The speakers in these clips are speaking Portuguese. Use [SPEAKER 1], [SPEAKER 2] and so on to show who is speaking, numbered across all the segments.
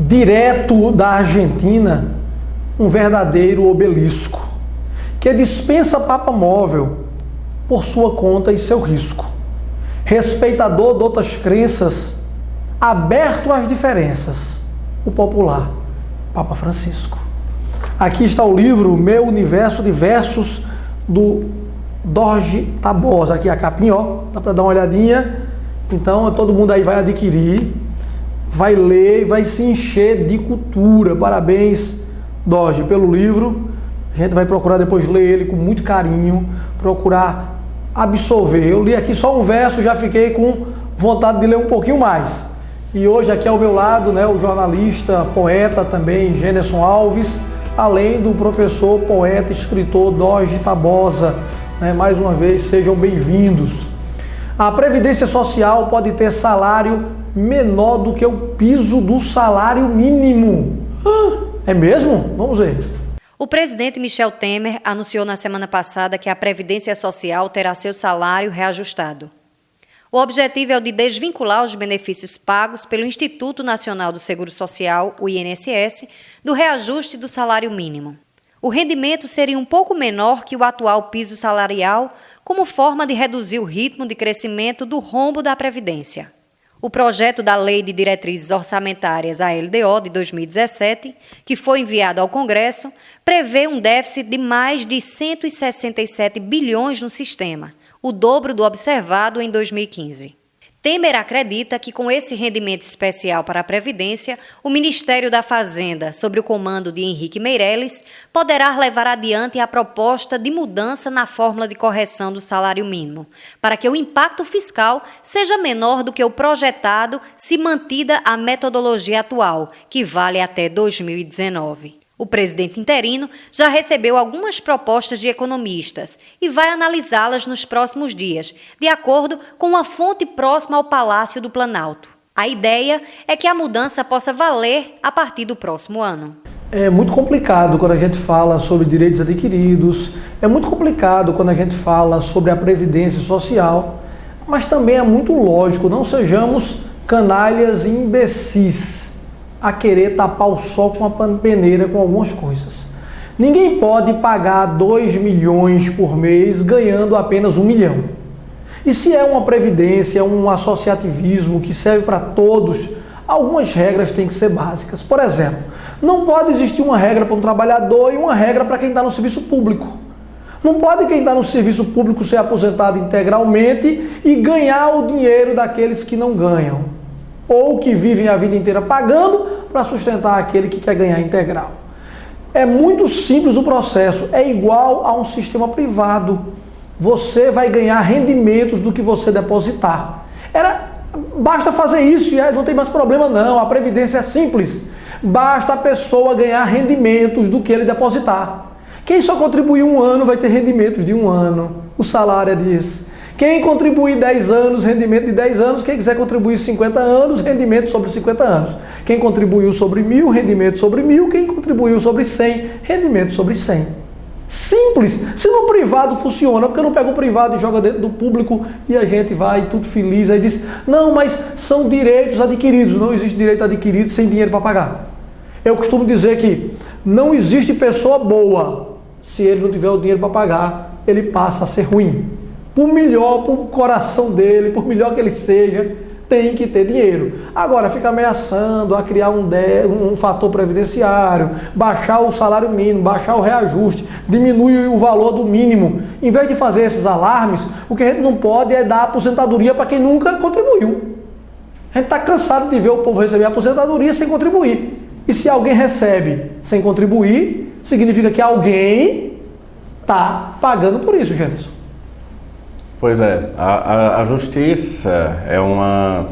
[SPEAKER 1] direto da Argentina, um verdadeiro obelisco, que dispensa papa móvel por sua conta e seu risco. Respeitador de outras crenças, aberto às diferenças, o popular Papa Francisco. Aqui está o livro Meu Universo de Versos, do Dorje Tabosa. Aqui a capinha, ó, dá para dar uma olhadinha. Então todo mundo aí vai adquirir, vai ler e vai se encher de cultura. Parabéns, Dorje, pelo livro. A gente vai procurar depois ler ele com muito carinho, procurar absorver. Eu li aqui só um verso, já fiquei com vontade de ler um pouquinho mais. E hoje aqui ao meu lado, né, o jornalista, poeta também, Gênerson Alves, além do professor, poeta, escritor Dorje Tabosa. Né, mais uma vez, sejam bem-vindos. A Previdência Social pode ter salário menor do que o piso do salário mínimo. É mesmo? Vamos ver.
[SPEAKER 2] O presidente Michel Temer anunciou na semana passada que a Previdência Social terá seu salário reajustado. O objetivo é o de desvincular os benefícios pagos pelo Instituto Nacional do Seguro Social, o INSS, do reajuste do salário mínimo. O rendimento seria um pouco menor que o atual piso salarial, como forma de reduzir o ritmo de crescimento do rombo da Previdência. O projeto da Lei de Diretrizes Orçamentárias, a LDO, de 2017, que foi enviado ao Congresso, prevê um déficit de mais de 167 bilhões no sistema, o dobro do observado em 2015. Temer acredita que com esse rendimento especial para a Previdência, o Ministério da Fazenda, sob o comando de Henrique Meirelles, poderá levar adiante a proposta de mudança na fórmula de correção do salário mínimo, para que o impacto fiscal seja menor do que o projetado se mantida a metodologia atual, que vale até 2019. O presidente interino já recebeu algumas propostas de economistas e vai analisá-las nos próximos dias, de acordo com uma fonte próxima ao Palácio do Planalto. A ideia é que a mudança possa valer a partir do próximo ano.
[SPEAKER 1] É muito complicado quando a gente fala sobre direitos adquiridos, é muito complicado quando a gente fala sobre a Previdência Social, mas também é muito lógico, não sejamos canalhas e imbecis a querer tapar o sol com a peneira com algumas coisas. Ninguém pode pagar 2 milhões por mês ganhando apenas 1 milhão. E se é uma previdência, um associativismo que serve para todos, algumas regras têm que ser básicas. Por exemplo, não pode existir uma regra para um trabalhador e uma regra para quem está no serviço público. Não pode quem está no serviço público ser aposentado integralmente e ganhar o dinheiro daqueles que não ganham, ou que vivem a vida inteira pagando para sustentar aquele que quer ganhar integral. É muito simples o processo, é igual a um sistema privado. Você vai ganhar rendimentos do que você depositar. Basta fazer isso e não tem mais problema não, a Previdência é simples. Basta a pessoa ganhar rendimentos do que ele depositar. Quem só contribuir 1 ano vai ter rendimentos de 1 ano, o salário é disso. Quem contribuir 10 anos, rendimento de 10 anos. Quem quiser contribuir 50 anos, rendimento sobre 50 anos. Quem contribuiu sobre 1.000, rendimento sobre 1.000. Quem contribuiu sobre 100, rendimento sobre 100. Simples. Se no privado funciona, porque eu não pego o privado e joga dentro do público e a gente vai tudo feliz. Aí diz, não, mas são direitos adquiridos. Não existe direito adquirido sem dinheiro para pagar. Eu costumo dizer que não existe pessoa boa. Se ele não tiver o dinheiro para pagar, ele passa a ser ruim. Por melhor, por coração dele, por melhor que ele seja, tem que ter dinheiro. Agora, fica ameaçando a criar um fator previdenciário, baixar o salário mínimo, baixar o reajuste, diminuir o valor do mínimo. Em vez de fazer esses alarmes, o que a gente não pode é dar aposentadoria para quem nunca contribuiu. A gente está cansado de ver o povo receber aposentadoria sem contribuir. E se alguém recebe sem contribuir, significa que alguém está pagando por isso, Gênesis.
[SPEAKER 3] Pois é, a justiça é uma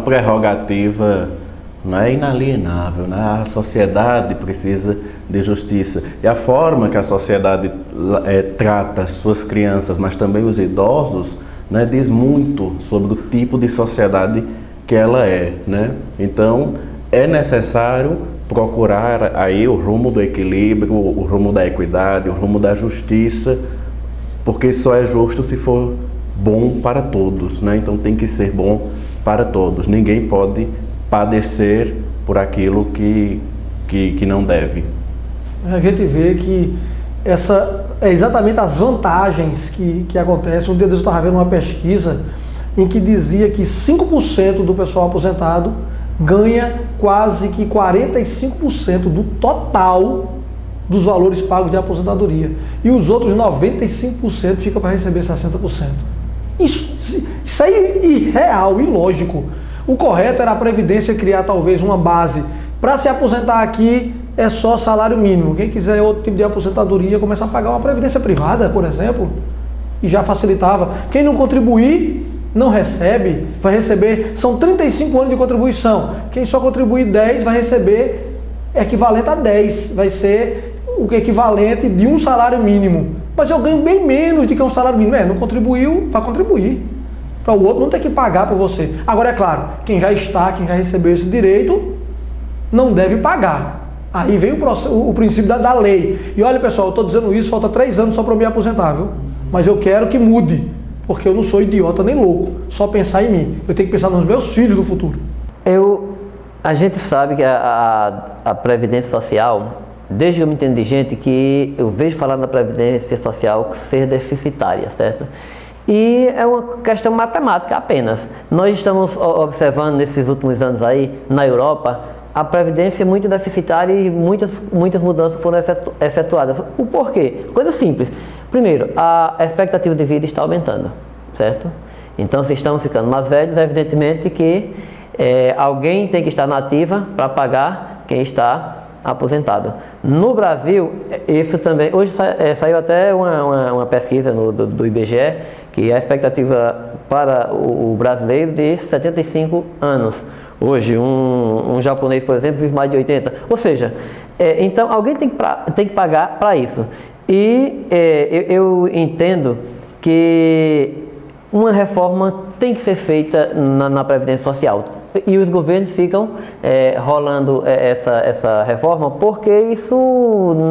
[SPEAKER 3] prerrogativa, não é inalienável, né? A sociedade precisa de justiça. E a forma que a sociedade trata suas crianças, mas também os idosos, né, diz muito sobre o tipo de sociedade que ela é, né? Então, é necessário procurar aí o rumo do equilíbrio, o rumo da equidade, o rumo da justiça, porque só é justo se for bom para todos, né? Então tem que ser bom para todos. Ninguém pode padecer por aquilo que não deve.
[SPEAKER 1] A gente vê que essa é exatamente as vantagens que acontecem. Um dia eu estava vendo uma pesquisa em que dizia que 5% do pessoal aposentado ganha quase que 45% do total dos valores pagos de aposentadoria. E os outros 95% ficam para receber 60%. Isso é irreal, ilógico. O correto era a Previdência criar talvez uma base. Para se aposentar aqui é só salário mínimo. Quem quiser outro tipo de aposentadoria, começar a pagar uma previdência privada, por exemplo, e já facilitava. Quem não contribuir, não recebe, vai receber, são 35 anos de contribuição. Quem só contribuir 10 vai receber equivalente a 10, vai ser o equivalente de um salário mínimo. Mas eu ganho bem menos do que um salário mínimo. Não contribuiu, vai contribuir. Para o outro não ter que pagar para você. Agora, é claro, quem já quem já recebeu esse direito, não deve pagar. Aí vem o princípio da lei. E olha, pessoal, eu estou dizendo isso, falta 3 anos só para eu me aposentar, viu? Mas eu quero que mude, porque eu não sou idiota nem louco, só pensar em mim. Eu tenho que pensar nos meus filhos do futuro.
[SPEAKER 4] A gente sabe que a Previdência Social, desde que eu me entendo de gente, que eu vejo falar na Previdência Social ser deficitária, certo? E é uma questão matemática apenas. Nós estamos observando nesses últimos anos aí, na Europa, a Previdência é muito deficitária e muitas mudanças foram efetuadas. O porquê? Coisa simples. Primeiro, a expectativa de vida está aumentando, certo? Então, se estamos ficando mais velhos, evidentemente que alguém tem que estar na ativa para pagar quem está aposentado. No Brasil, isso também... Hoje saiu até uma pesquisa do IBGE, que a expectativa para o brasileiro de 75 anos. Hoje, um japonês, por exemplo, vive mais de 80. Ou seja, então alguém tem que pagar para isso. E eu entendo que uma reforma tem que ser feita na Previdência Social. E os governos ficam rolando essa reforma porque isso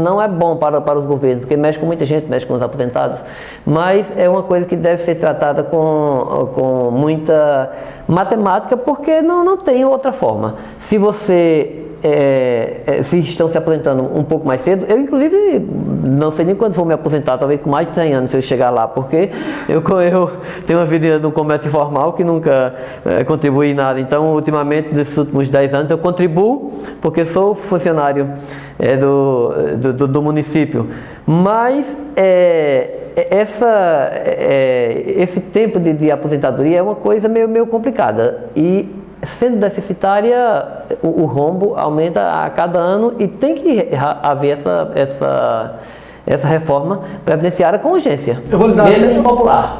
[SPEAKER 4] não é bom para os governos, porque mexe com muita gente, mexe com os aposentados. Mas é uma coisa que deve ser tratada com muita matemática, porque não tem outra forma. Se você se estão se aposentando um pouco mais cedo, eu inclusive não sei nem quando vou me aposentar, talvez com mais de 100 anos se eu chegar lá, porque eu tenho uma vida no comércio informal que nunca contribuí em nada. Então, ultimamente, nesses últimos 10 anos, eu contribuo porque sou funcionário do município. Mas esse tempo de aposentadoria é uma coisa meio complicada. E sendo deficitária, o rombo aumenta a cada ano e tem que haver essa reforma previdenciária com urgência.
[SPEAKER 1] Eu vou lhe dar
[SPEAKER 4] impopular.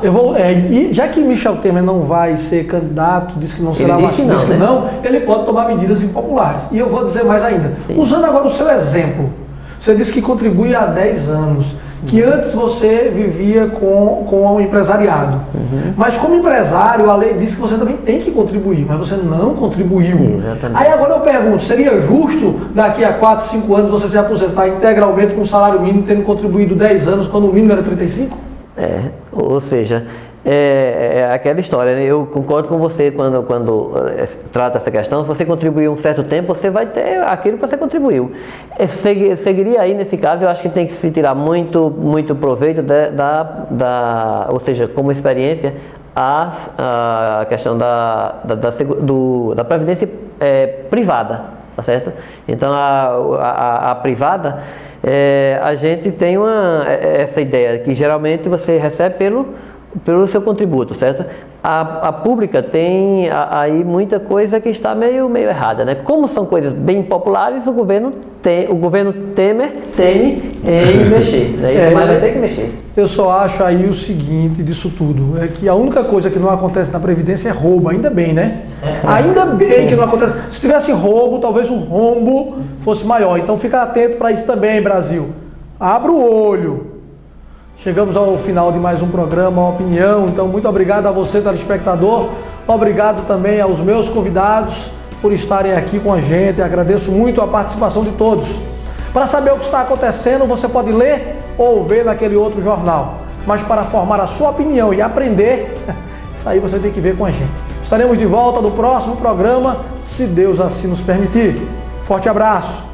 [SPEAKER 1] E já que Michel Temer não vai ser candidato, disse que não será mais, disse que não, ele pode tomar medidas impopulares. E eu vou dizer mais ainda. Sim. Usando agora o seu exemplo, você disse que contribui há 10 anos. Que antes você vivia com o empresariado. Uhum. Mas como empresário, a lei diz que você também tem que contribuir, mas você não contribuiu. Exatamente. Aí agora eu pergunto, seria justo daqui a 4, 5 anos você se aposentar integralmente com salário mínimo, tendo contribuído 10 anos, quando o mínimo era 35?
[SPEAKER 4] Ou seja, é aquela história, né? Eu concordo com você quando trata essa questão. Se você contribuiu um certo tempo, você vai ter aquilo que você contribuiu. Seguiria aí, nesse caso, eu acho que tem que se tirar muito proveito ou seja, como experiência, a questão da previdência privada, tá certo? Então, a privada, a gente tem essa ideia que geralmente você recebe pelo seu contributo, certo? A pública tem aí muita coisa que está meio errada, né? Como são coisas bem populares, o governo Temer tem em mexer, né? Mas vai ter que mexer.
[SPEAKER 1] Eu só acho aí o seguinte disso tudo, é que a única coisa que não acontece na Previdência é roubo, ainda bem, né? Ainda bem que não acontece. Se tivesse roubo, talvez o rombo fosse maior. Então fica atento para isso também, Brasil. Abra o olho. Chegamos ao final de mais um programa, Opinião. Então, muito obrigado a você, telespectador. Obrigado também aos meus convidados por estarem aqui com a gente. Agradeço muito a participação de todos. Para saber o que está acontecendo, você pode ler ou ver naquele outro jornal. Mas para formar a sua opinião e aprender, isso aí você tem que ver com a gente. Estaremos de volta no próximo programa, se Deus assim nos permitir. Forte abraço!